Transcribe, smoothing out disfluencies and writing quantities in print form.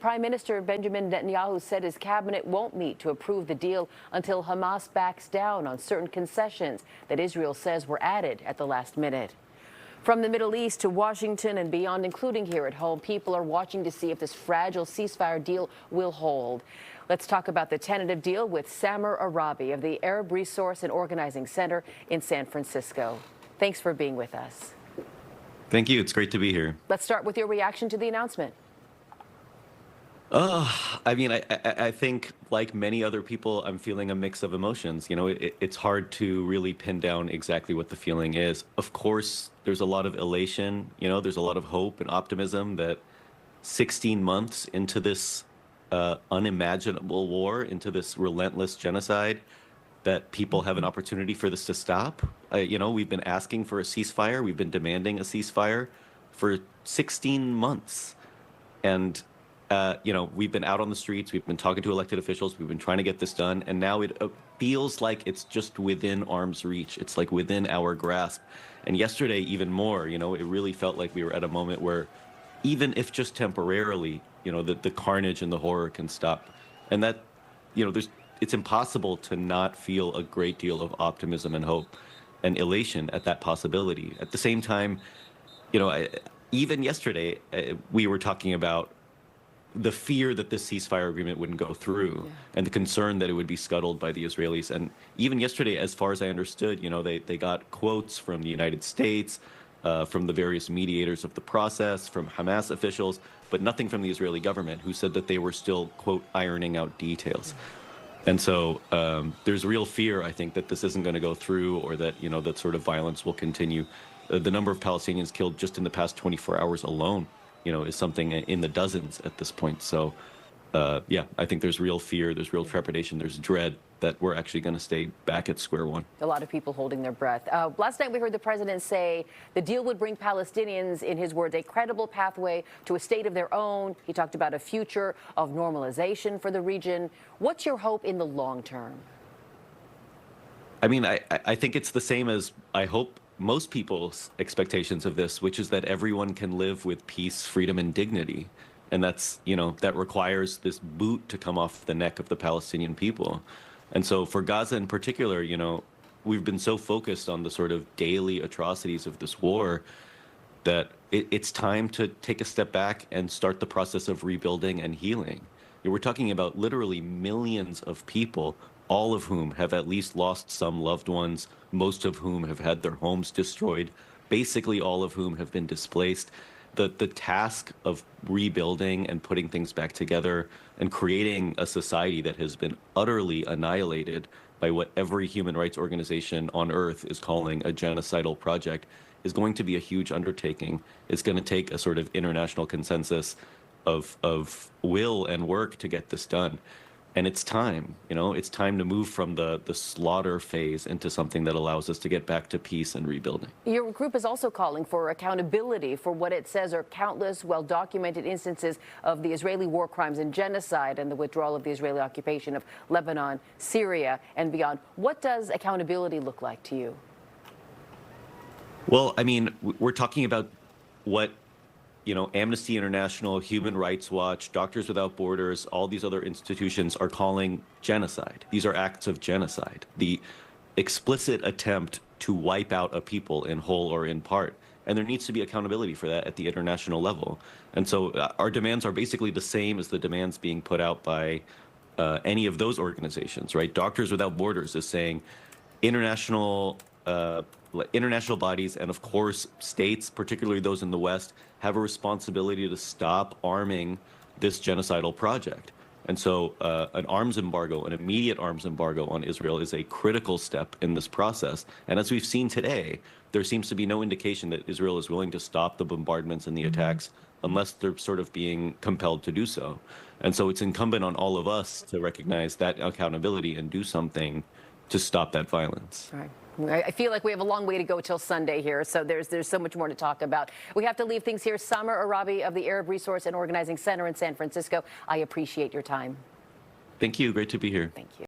Prime Minister Benjamin Netanyahu said his cabinet won't meet to approve the deal until Hamas backs down on certain concessions that Israel says were added at the last minute. From the Middle East to Washington and beyond, including here at home, people are watching to see if this fragile ceasefire deal will hold. Let's talk about the tentative deal with Samer Araabi of the Arab Resource and Organizing Center in San Francisco. Thanks for being with us. Thank you. It's great to be here. Let's start with your reaction to the announcement. I think like many other people, I'm feeling a mix of emotions. You know, it's hard to really pin down exactly what the feeling is. Of course, there's a lot of elation, you know, there's a lot of hope and optimism that 16 months into this unimaginable war, into this relentless genocide, that people have an opportunity for this to stop. We've been asking for a ceasefire. We've been demanding a ceasefire for 16 months. And we've been out on the streets, we've been talking to elected officials, we've been trying to get this done, and now it feels like it's just within arm's reach. It's like within our grasp. And yesterday, even more, it really felt like we were at a moment where, even if just temporarily, the carnage and the horror can stop. And that, it's impossible to not feel a great deal of optimism and hope and elation at that possibility. At the same time, even yesterday, we were talking about the fear that this ceasefire agreement wouldn't go through, and the concern that it would be scuttled by the Israelis. And even yesterday, as far as I understood, they got quotes from the United States, from the various mediators of the process, from Hamas officials, but nothing from the Israeli government, who said that they were still, quote, ironing out details. And so there's real fear, I think, that this isn't going to go through, or that, that sort of violence will continue. The number of Palestinians killed just in the past 24 hours alone, is something in the dozens at this point. So, I think there's real fear, there's real trepidation, there's dread that we're actually going to stay back at square one. A lot of people holding their breath. Last night we heard the president say the deal would bring Palestinians, in his words, a credible pathway to a state of their own. He talked about a future of normalization for the region. What's your hope in the long term? I think it's the same as I hope most people's expectations of this, which is that everyone can live with peace, freedom, and dignity. And that's, that requires this boot to come off the neck of the Palestinian people. And so for Gaza in particular, we've been so focused on the sort of daily atrocities of this war that it's time to take a step back and start the process of rebuilding and healing. We're talking about literally millions of people, all of whom have at least lost some loved ones, most of whom have had their homes destroyed, basically all of whom have been displaced. The task of rebuilding and putting things back together and creating a society that has been utterly annihilated by what every human rights organization on earth is calling a genocidal project is going to be a huge undertaking. It's going to take a sort of international consensus of will and work to get this done. And it's time, it's time to move from the slaughter phase into something that allows us to get back to peace and rebuilding. Your group is also calling for accountability for what it says are countless well-documented instances of the Israeli war crimes and genocide and the withdrawal of the Israeli occupation of Lebanon, Syria, and beyond. What does accountability look like to you? Well, we're talking about what Amnesty International, Human Rights Watch, Doctors Without Borders, all these other institutions are calling genocide. These are acts of genocide, the explicit attempt to wipe out a people in whole or in part. And there needs to be accountability for that at the international level. And so our demands are basically the same as the demands being put out by any of those organizations, right? Doctors Without Borders is saying international bodies, and of course states, particularly those in the West, have a responsibility to stop arming this genocidal project. And so an arms embargo, an immediate arms embargo on Israel is a critical step in this process. And as we've seen today, there seems to be no indication that Israel is willing to stop the bombardments and the attacks unless they're sort of being compelled to do so. And so it's incumbent on all of us to recognize that accountability and do something to stop that violence. All right. I feel like we have a long way to go till Sunday here, so there's so much more to talk about. We have to leave things here. Samer Araabi of the Arab Resource and Organizing Center in San Francisco, I appreciate your time. Thank you. Great to be here. Thank you.